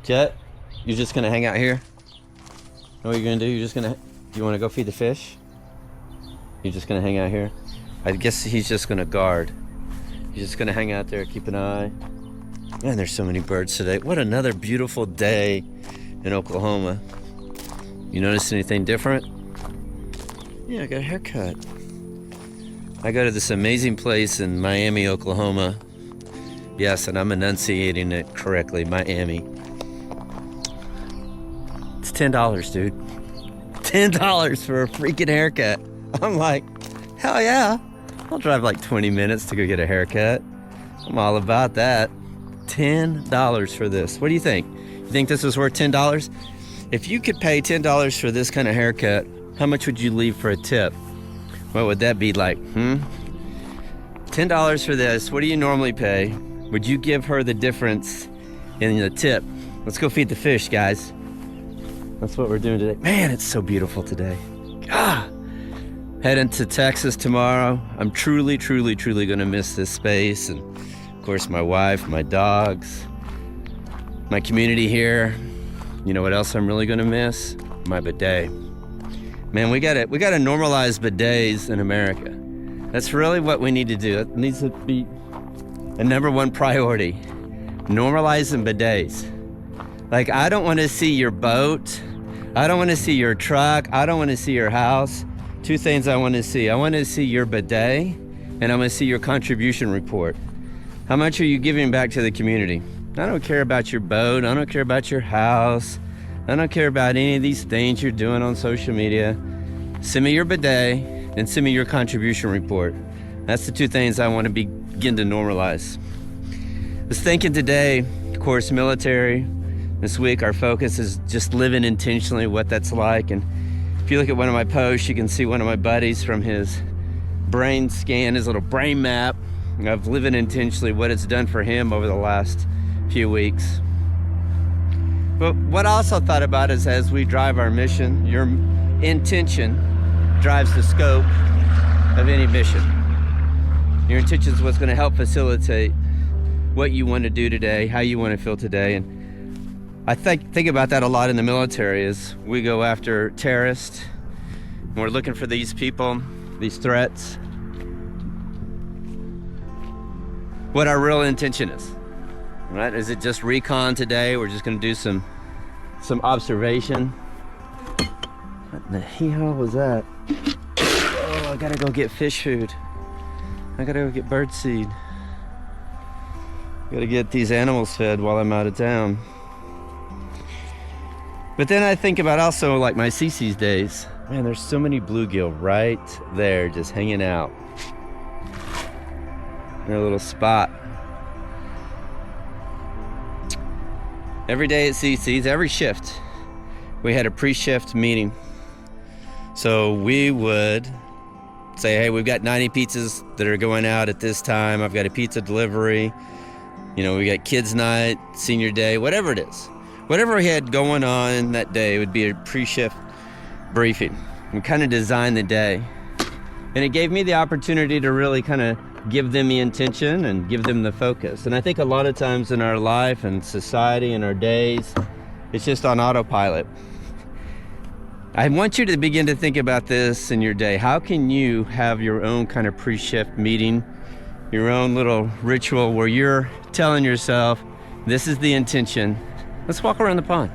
Jet, you're just gonna hang out here? Know what you're gonna do? You're just gonna, do you wanna go feed the fish? You're just gonna hang out here? I guess he's just gonna guard. He's just gonna hang out there, keep an eye. Man, there's so many birds today. What another beautiful day in Oklahoma. You notice anything different? Yeah, I got a haircut. I go to this amazing place in Miami, Oklahoma. Yes, and I'm enunciating it correctly, Miami. It's $10, dude. $10 for a freaking haircut. I'm like, hell yeah. I'll drive like 20 minutes to go get a haircut. I'm all about that. $10 for this. What do you think? You think this is worth $10? If you could pay $10 for this kind of haircut, how much would you leave for a tip? What would that be like? $10 for this. What do you normally pay? Would you give her the difference in the tip? Let's go feed the fish, guys. That's what we're doing today. Man, it's so beautiful today. Heading to Texas tomorrow. I'm truly gonna miss this space, and of course my wife, my dogs, my community here. You know what else I'm really gonna miss? My bidet. Man, we gotta normalize bidets in America. That's really what we need to do. It needs to be a #1 priority. Normalizing bidets. Like, I don't want to see your boat. I don't want to see your truck. I don't want to see your house. Two things I want to see. I want to see your bidet, and I want to see your contribution report. How much are you giving back to the community? I don't care about your boat. I don't care about your house. I don't care about any of these things you're doing on social media. Send me your bidet and send me your contribution report. That's the two things I want to begin to normalize. I was thinking today, of course, military. This week, our focus is just living intentionally, what that's like. And if you look at one of my posts, you can see one of my buddies from his brain scan, his little brain map of living intentionally, what it's done for him over the last few weeks. But what I also thought about is, as we drive our mission, your intention drives the scope of any mission. Your intention is what's going to help facilitate what you want to do today, how you want to feel today. And I think about that a lot in the military. As we go after terrorists, and we're looking for these people, these threats, what our real intention is. Right? Is it just recon today? We're just going to do some observation. What in the hell was that? Oh, I gotta go get fish food. I gotta go get bird seed. Gotta get these animals fed while I'm out of town. But then I think about also like my Cici's days. Man, there's so many bluegill right there just hanging out. In a little spot. Every day at Cici's, every shift, we had a pre-shift meeting. So we would say, hey, we've got 90 pizzas that are going out at this time. I've got a pizza delivery. You know, we got kids' night, senior day, whatever it is. Whatever we had going on that day would be a pre-shift briefing. We kind of designed the day. And it gave me the opportunity to really kind of give them the intention and give them the focus. And I think a lot of times in our life and society and our days, it's just on autopilot. I want you to begin to think about this in your day. How can you have your own kind of pre-shift meeting, your own little ritual where you're telling yourself, this is the intention. Let's walk around the pond.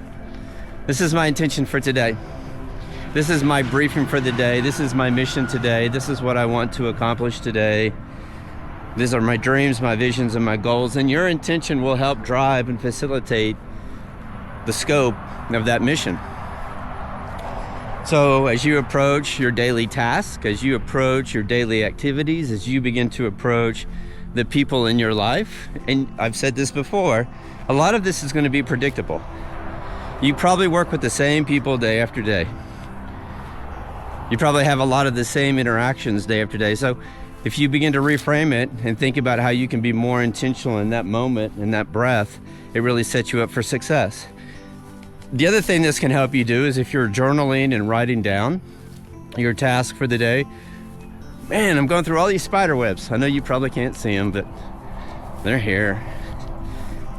This is my intention for today. This is my briefing for the day. This is my mission today. This is what I want to accomplish today. These are my dreams, my visions, and my goals. And your intention will help drive and facilitate the scope of that mission. So as you approach your daily task, as you approach your daily activities, as you begin to approach the people in your life, and I've said this before, a lot of this is going to be predictable. You probably work with the same people day after day. You probably have a lot of the same interactions day after day. So if you begin to reframe it and think about how you can be more intentional in that moment, in that breath, it really sets you up for success. The other thing this can help you do is if you're journaling and writing down your task for the day. Man, I'm going through all these spider webs. I know you probably can't see them, but they're here.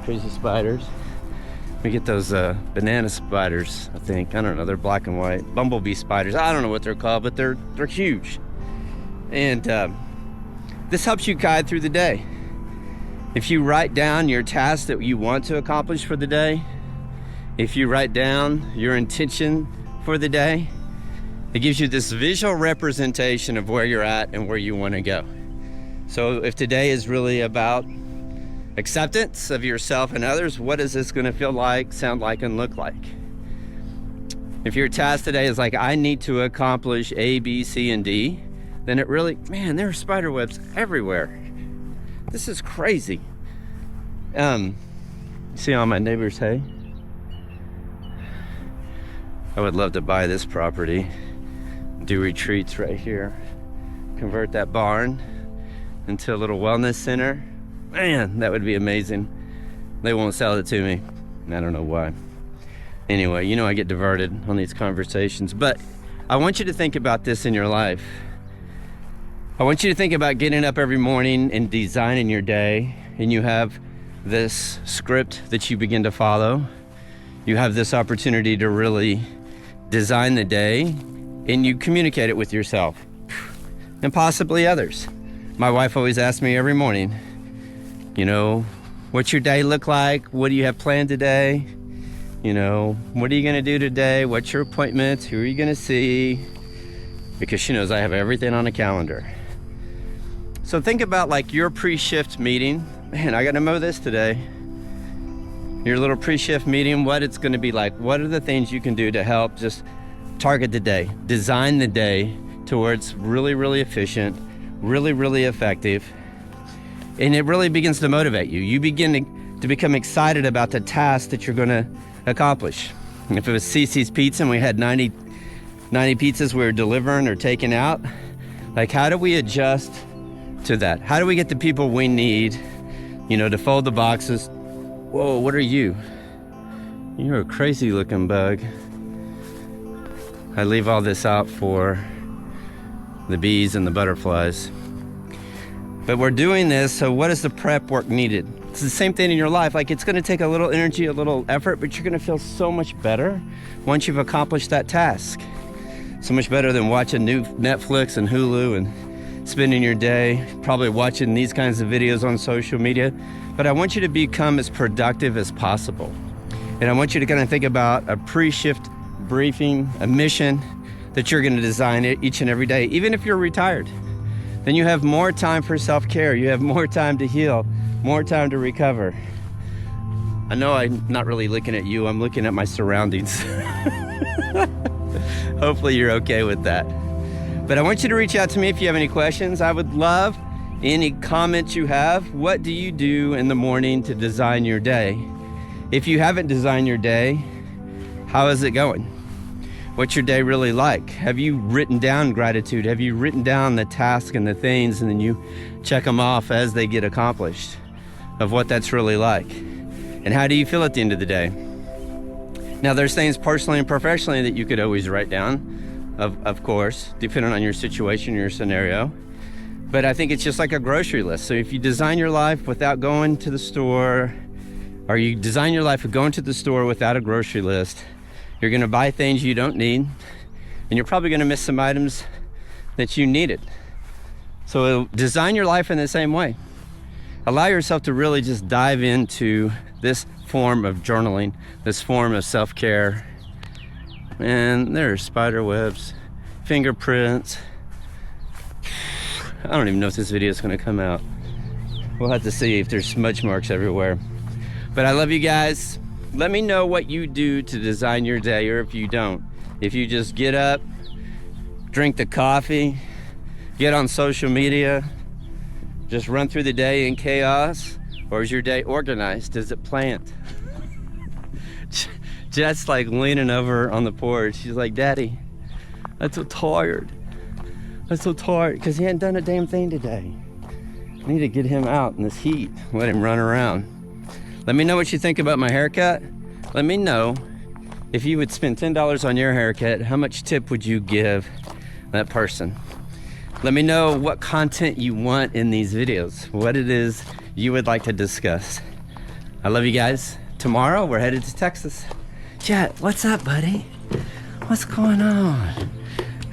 Crazy spiders. We get those banana spiders, I think. I don't know, they're black and white. Bumblebee spiders, I don't know what they're called, but they're huge. And this helps you guide through the day. If you write down your tasks that you want to accomplish for the day, if you write down your intention for the day, it gives you this visual representation of where you're at and where you want to go. So if today is really about acceptance of yourself and others, what is this going to feel like, sound like, and look like? If your task today is like, I need to accomplish A, B, C, and D, then it really, man, there are spider webs everywhere. This is crazy. See all my neighbors' hay? I would love to buy this property, do retreats right here, convert that barn into a little wellness center. Man, that would be amazing. They won't sell it to me. I don't know why. Anyway, you know I get diverted on these conversations, but I want you to think about this in your life. I want you to think about getting up every morning and designing your day, and you have this script that you begin to follow. You have this opportunity to really design the day, and you communicate it with yourself and possibly others. My wife always asks me every morning, you know, what's your day look like? What do you have planned today? You know, what are you gonna do today? What's your appointments? Who are you gonna see? Because she knows I have everything on a calendar. So think about like your pre-shift meeting. Man, I gotta mow this today. Your little pre-shift meeting, what it's gonna be like. What are the things you can do to help just target the day, design the day towards really, really efficient, really, really effective. And it really begins to motivate you. You begin to become excited about the task that you're gonna accomplish. And if it was Cici's Pizza and we had 90 pizzas we were delivering or taking out, like how do we adjust to that? How do we get the people we need, you know, to fold the boxes? Whoa, what are you? You're a crazy looking bug. I leave all this out for the bees and the butterflies. But we're doing this, so what is the prep work needed? It's the same thing in your life. Like it's gonna take a little energy, a little effort, but you're gonna feel so much better once you've accomplished that task. So much better than watching new Netflix and Hulu and spending your day probably watching these kinds of videos on social media. But I want you to become as productive as possible. And I want you to kind of think about a pre-shift briefing, a mission that you're gonna design each and every day, even if you're retired. Then you have more time for self-care. You have more time to heal, more time to recover. I know I'm not really looking at you, I'm looking at my surroundings. Hopefully you're okay with that. But I want you to reach out to me if you have any questions. I would love any comments you have. What do you do in the morning to design your day? If you haven't designed your day, how is it going? What's your day really like? Have you written down gratitude? Have you written down the tasks and the things and then you check them off as they get accomplished of what that's really like? And how do you feel at the end of the day? Now there's things personally and professionally that you could always write down, of course, depending on your situation, your scenario. But I think it's just like a grocery list. So if you design your life without going to the store, or you design your life of going to the store without a grocery list, you're gonna buy things you don't need, and you're probably gonna miss some items that you needed. So design your life in the same way. Allow yourself to really just dive into this form of journaling, this form of self-care. And there are spider webs, fingerprints. I don't even know if this video is gonna come out. We'll have to see if there's smudge marks everywhere. But I love you guys. Let me know what you do to design your day, or if you don't. If you just get up, drink the coffee, get on social media, just run through the day in chaos, or is your day organized? Is it planned? Jet's like leaning over on the porch. She's like, Daddy, I'm so tired. I'm so tired because he hadn't done a damn thing today. I need to get him out in this heat, let him run around. Let me know what you think about my haircut. Let me know if you would spend $10 on your haircut, how much tip would you give that person? Let me know what content you want in these videos, what it is you would like to discuss. I love you guys. Talk tomorrow we're headed to Texas. Jet, what's up, buddy? What's going on?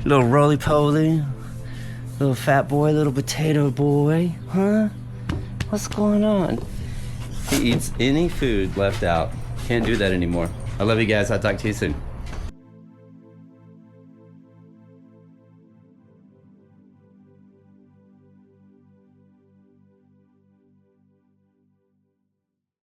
Little roly-poly, little fat boy, little potato boy, huh? What's going on? He eats any food left out. Can't do that anymore. I love you guys. I'll talk to you soon.